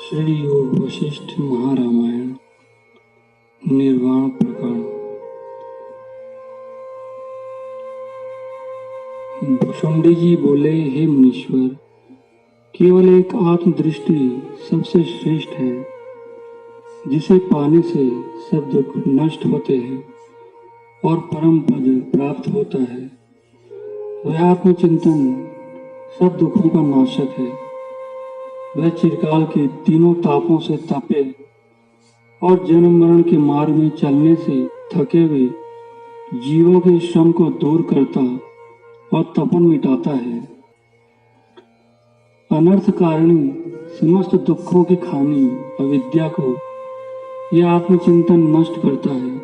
श्री योग वशिष्ठ महारामायण निर्वाण प्रकरण। भुषुंडी जी बोले, हे मुनीश्वर, केवल एक आत्मदृष्टि सबसे श्रेष्ठ है, जिसे पाने से सब दुख नष्ट होते हैं और परम पद प्राप्त होता है। वह आत्मचिंतन सब दुखों का नाशक है। वह चिरकाल के तीनों तापों से तपे और जन्म मरण के मार्ग में चलने से थके हुए जीवों के श्रम को दूर करता और तपन मिटाता है। अनर्थ कारिणी समस्त दुखों की खानी अविद्या को यह आत्मचिंतन नष्ट करता है।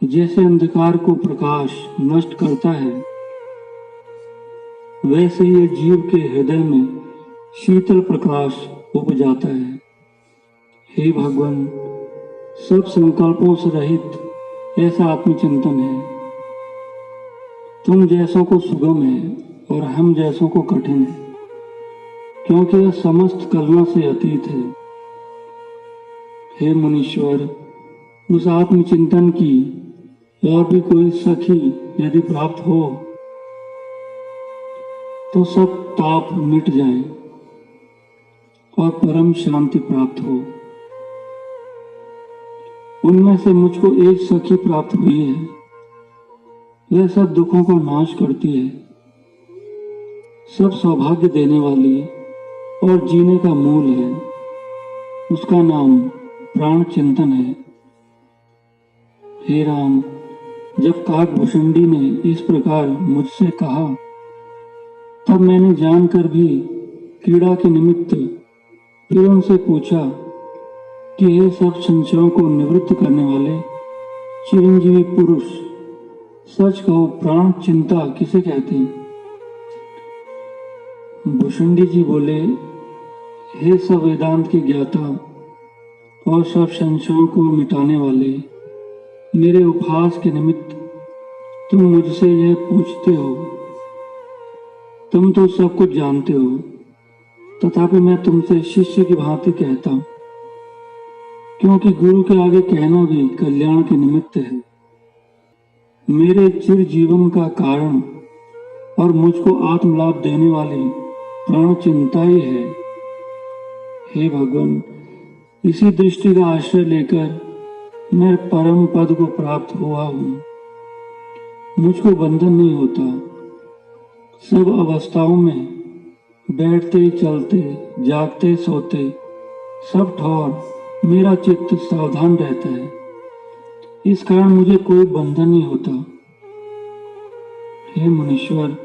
जैसे अंधकार को प्रकाश नष्ट करता है, वैसे ये जीव के हृदय में शीतल प्रकाश उपजाता है। हे भगवान, सब संकल्पों से रहित ऐसा आत्मचिंतन है। तुम जैसों को सुगम है और हम जैसों को कठिन है, क्योंकि यह समस्त कल्पना से अतीत है। हे मुनीश्वर, उस आत्मचिंतन की और भी कोई सखी यदि प्राप्त हो तो सब ताप मिट जाएं और परम शांति प्राप्त हो। उनमें से मुझको एक सखी प्राप्त हुई है। वह सब दुखों का नाश करती है, सब सौभाग्य देने वाली और जीने का मूल है। उसका नाम प्राण चिंतन है। हे राम, जब काकभूषुंडी ने इस प्रकार मुझसे कहा, तब मैंने जानकर भी क्रीड़ा के निमित्त फिर उनसे पूछा कि ये सब संशयों को निवृत्त करने वाले चिरंजीवी पुरुष, सच कहो, प्राण चिंता किसे कहते हैं? भुषुंडी जी बोले, हे सब वेदांत के ज्ञाता और सब संशयों को मिटाने वाले, मेरे उपहास के निमित्त तुम मुझसे यह पूछते हो। तुम तो सब कुछ जानते हो, तथापि मैं तुमसे शिष्य की भांति कहता हूं, क्योंकि गुरु के आगे कहना भी कल्याण के निमित्त है। मेरे चिर जीवन का कारण और मुझको आत्मलाभ देने वाली प्राण चिंता ही है। हे भगवान, इसी दृष्टि का आश्रय लेकर मैं परम पद को प्राप्त हुआ हूं। मुझको बंधन नहीं होता। सब अवस्थाओं में बैठते चलते जागते सोते सब ठौर मेरा चित्त सावधान रहता है। इस कारण मुझे कोई बंधन नहीं होता। हे मुनीश्वर,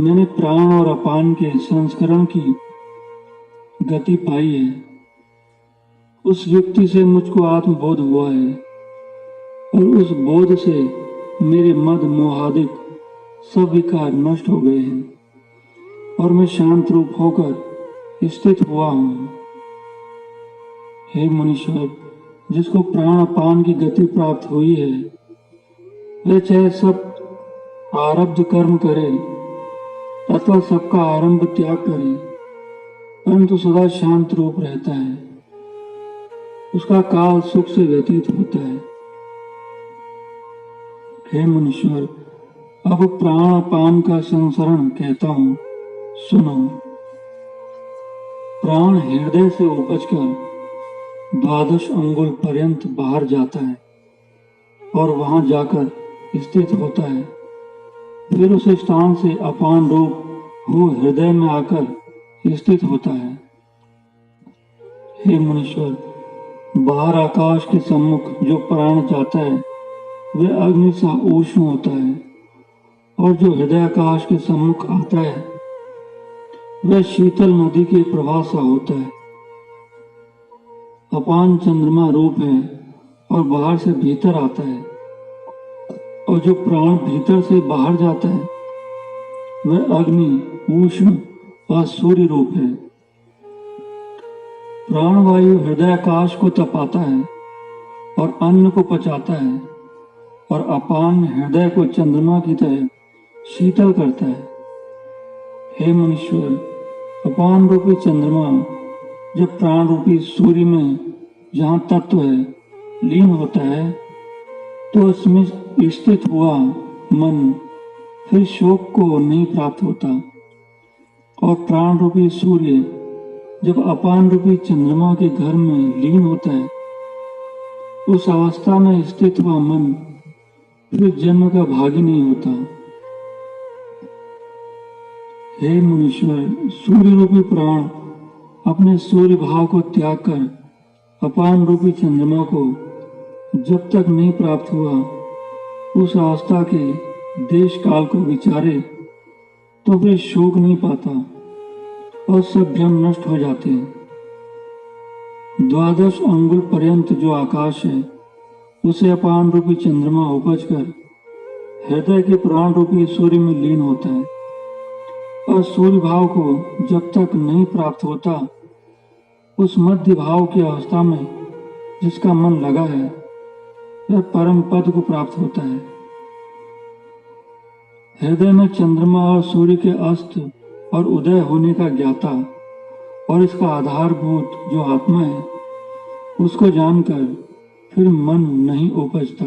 मैंने प्राण और अपान के संस्करण की गति पाई है। उस युक्ति से मुझको आत्मबोध हुआ है और उस बोध से मेरे मद मोहादिक सब विकार नष्ट हो गए हैं और मैं शांत रूप होकर स्थित हुआ हूं। हे मुनीश्वर, जिसको प्राण अपान की गति प्राप्त हुई है, वह चाहे सब आरब्ध कर्म करे अथवा सबका आरंभ त्याग करे, परंतु सदा शांत रूप रहता है। उसका काल सुख से व्यतीत होता है। हे मुनीश्वर, अब प्राण अपान का संसरण कहता हूं, सुनो। प्राण हृदय से उपजकर 12 अंगुल पर्यंत बाहर जाता है और वहां जाकर स्थित होता है। फिर उस स्थान से अपान रूप वो हृदय में आकर स्थित होता है। हे मुनीश्वर, बाहर आकाश के सम्मुख जो प्राण जाता है वह अग्नि सा उष्ण होता है, और जो हृदय आकाश के सम्मुख आता है वह शीतल नदी के प्रवाह सा होता है। अपान चंद्रमा रूप है और बाहर से भीतर आता है, और जो प्राण भीतर से बाहर जाता है वह अग्नि उष्ण और सूर्य रूप है। प्राणवायु हृदय आकाश को तपाता है और अन्न को पचाता है, और अपान हृदय को चंद्रमा की तरह शीतल करता है। हे मुनीश्वर, अपान रूपी चंद्रमा जब प्राण रूपी सूर्य में जहाँ तत्व है लीन होता है तो उसमें स्थित हुआ मन फिर शोक को नहीं प्राप्त होता। और प्राण रूपी सूर्य जब अपान रूपी चंद्रमा के घर में लीन होता है उस अवस्था में स्थित हुआ मन फिर जन्म का भागी नहीं होता। हे मुनीश्वर, सूर्य रूपी प्राण अपने सूर्य भाव को त्याग कर अपान रूपी चंद्रमा को जब तक नहीं प्राप्त हुआ उस अवस्था के देश काल को विचारे तो फिर शोक नहीं पाता और सब भ्रम नष्ट हो जाते हैं। 12 अंगुल पर्यंत जो आकाश है उसे अपान रूपी चंद्रमा उपज कर हृदय के प्राण रूपी सूर्य में लीन होता है और सूर्य भाव को जब तक नहीं प्राप्त होता उस मध्य भाव की अवस्था में जिसका मन लगा है वह परम पद को प्राप्त होता है। हृदय में चंद्रमा और सूर्य के अस्त और उदय होने का ज्ञाता और इसका आधारभूत जो आत्मा है उसको जानकर फिर मन नहीं उपजता।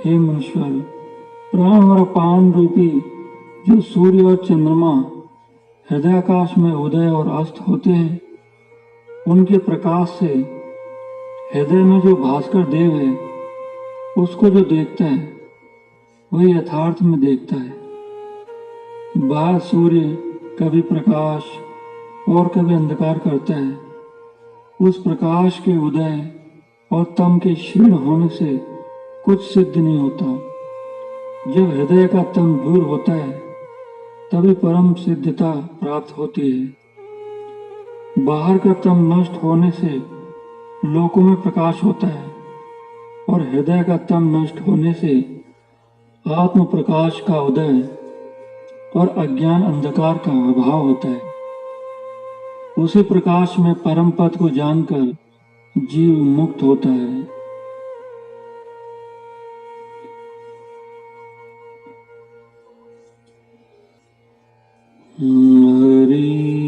हे मनुष्य, प्राण और अपान रूपी जो सूर्य और चंद्रमा हृदयाकाश में उदय और अस्त होते हैं उनके प्रकाश से हृदय में जो भास्कर देव है उसको जो देखता है वही यथार्थ में देखता है। बाहर सूर्य कभी प्रकाश और कभी अंधकार करता है। उस प्रकाश के उदय और तम के क्षीण होने से कुछ सिद्ध नहीं होता। जब हृदय का तम दूर होता है तभी परम सिद्धता प्राप्त होती है। बाहर का तम नष्ट होने से लोकों में प्रकाश होता है और हृदय का तम नष्ट होने से आत्म प्रकाश का उदय और अज्ञान अंधकार का अभाव होता है। उसी प्रकाश में परम पद को जानकर जीव मुक्त होता है। हरि